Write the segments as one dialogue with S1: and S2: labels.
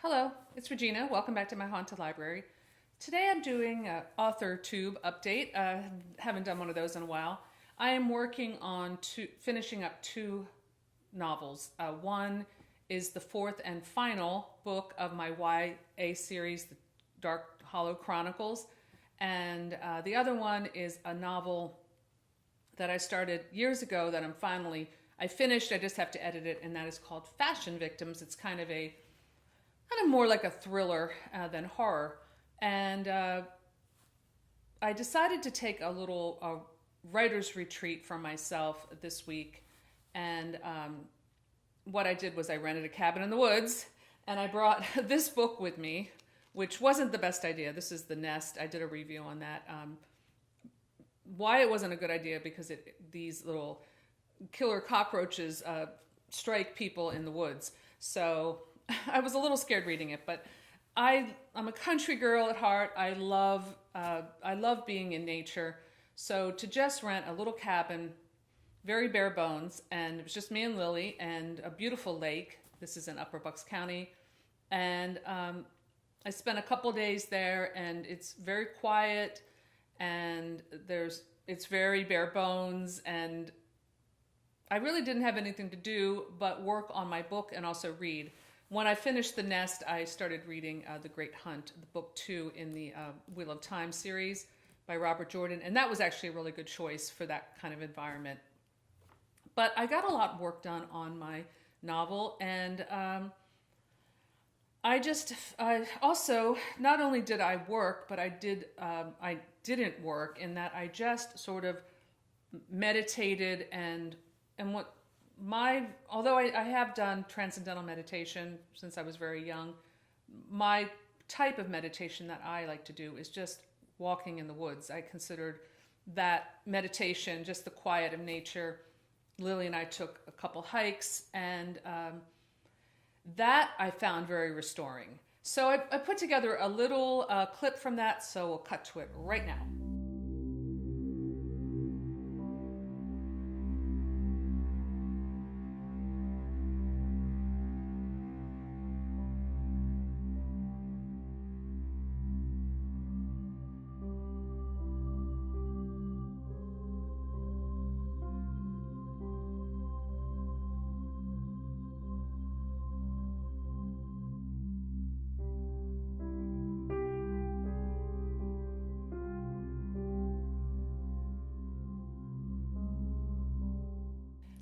S1: Hello, it's Regina. Welcome back to my haunted library. Today I'm doing an authortube update. Haven't done one of those in a while. I am working on finishing up two novels. One is the fourth and final book of my YA series, The Dark Hollow Chronicles, and the other one is a novel that I started years ago that I finished. I just have to edit it, and that is called Fashion Victims. It's kind of more like a thriller than horror. And I decided to take a little writer's retreat for myself this week. And what I did was I rented a cabin in the woods and I brought this book with me, which wasn't the best idea. This is The Nest. I did a review on that. Why it wasn't a good idea, because these little killer cockroaches strike people in the woods. So I was a little scared reading it, but I'm a country girl at heart. I love being in nature. So to just rent a little cabin, very bare bones, and it was just me and Lily and a beautiful lake. This is in Upper Bucks County. And I spent a couple days there, and it's very quiet, and it's very bare bones, and I really didn't have anything to do but work on my book and also read. When I finished The Nest, I started reading The Great Hunt, the book 2 in the Wheel of Time series by Robert Jordan, and that was actually a really good choice for that kind of environment. But I got a lot of work done on my novel, and I also, not only did I work, but I didn't work, in that I just sort of meditated although I have done transcendental meditation since I was very young, my type of meditation that I like to do is just walking in the woods. I considered that meditation, just the quiet of nature. Lily and I took a couple hikes, and that I found very restoring. So I put together a little clip from that, so we'll cut to it right now.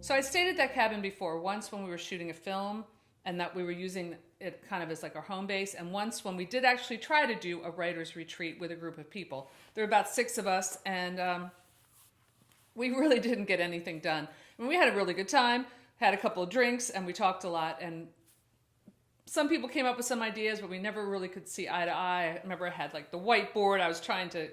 S1: So I stayed at that cabin before, once when we were shooting a film, and that we were using it kind of as like our home base, and once when we did actually try to do a writer's retreat with a group of people. There were about 6 of us, and we really didn't get anything done. I mean, we had a really good time, had a couple of drinks, and we talked a lot, and some people came up with some ideas, but we never really could see eye to eye. I remember I had like the whiteboard. I was trying to,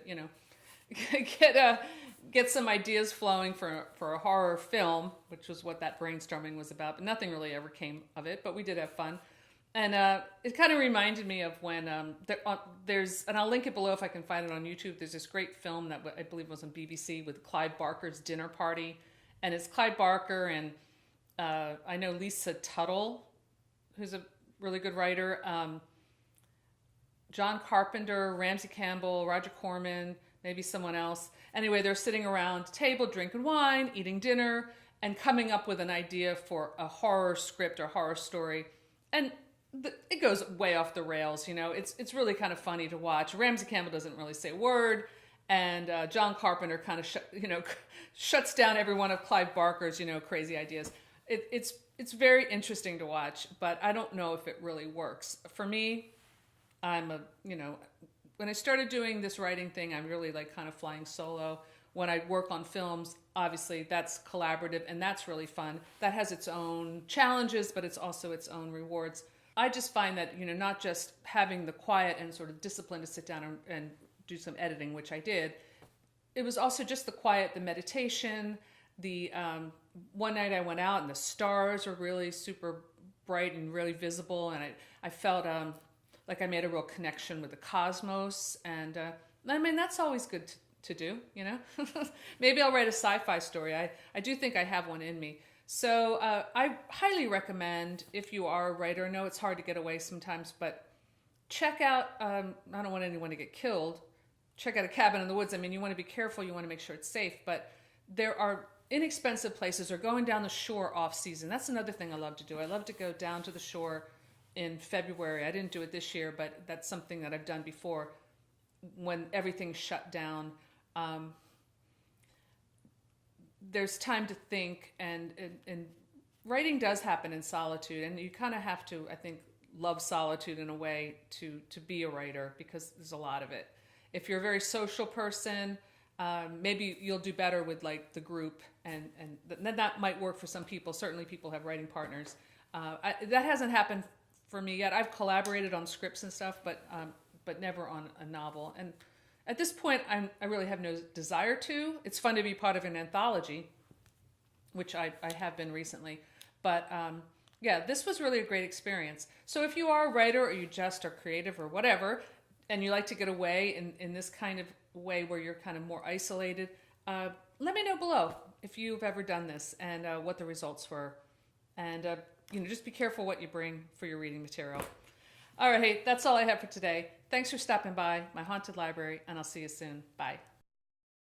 S1: get some ideas flowing for a horror film, which was what that brainstorming was about, but nothing really ever came of it, but we did have fun. And it kind of reminded me of when there's, and I'll link it below if I can find it on YouTube, there's this great film that I believe was on BBC with Clive Barker's Dinner Party, and it's Clive Barker and I know Lisa Tuttle, who's a really good writer, John Carpenter, Ramsey Campbell, Roger Corman, maybe someone else. Anyway, they're sitting around a table, drinking wine, eating dinner, and coming up with an idea for a horror script or horror story. And it goes way off the rails, It's really kind of funny to watch. Ramsey Campbell doesn't really say a word, and John Carpenter kind of shuts down every one of Clive Barker's, crazy ideas. It's very interesting to watch, but I don't know if it really works. For me, when I started doing this writing thing, I'm really like kind of flying solo. When I work on films, obviously that's collaborative, and that's really fun. That has its own challenges, but it's also its own rewards. I just find that, not just having the quiet and sort of discipline to sit down and do some editing, which I did. It was also just the quiet, the meditation. One night I went out and the stars were really super bright and really visible, and I felt like I made a real connection with the cosmos, and that's always good to do, Maybe I'll write a sci-fi story. I do think I have one in me. So I highly recommend, if you are a writer, I know it's hard to get away sometimes, but check out, I don't want anyone to get killed, check out a cabin in the woods. I mean, you want to be careful, you want to make sure it's safe, but there are inexpensive places, or going down the shore off season. That's another thing I love to do. I love to go down to the shore in February. I didn't do it this year, but that's something that I've done before when everything's shut down. There's time to think, and writing does happen in solitude, and you kind of have to, I think, love solitude in a way to be a writer, because there's a lot of it. If you're a very social person, maybe you'll do better with like the group, and that might work for some people. Certainly people have writing partners. That hasn't happened for me yet. I've collaborated on scripts and stuff, but never on a novel. And at this point, I really have no desire to. It's fun to be part of an anthology, which I have been recently. But yeah, this was really a great experience. So if you are a writer, or you just are creative or whatever, and you like to get away in this kind of way where you're kind of more isolated, let me know below if you've ever done this, and what the results were. And just be careful what you bring for your reading material. All right, hey, that's all I have for today. Thanks for stopping by my haunted library, and I'll see you soon. Bye.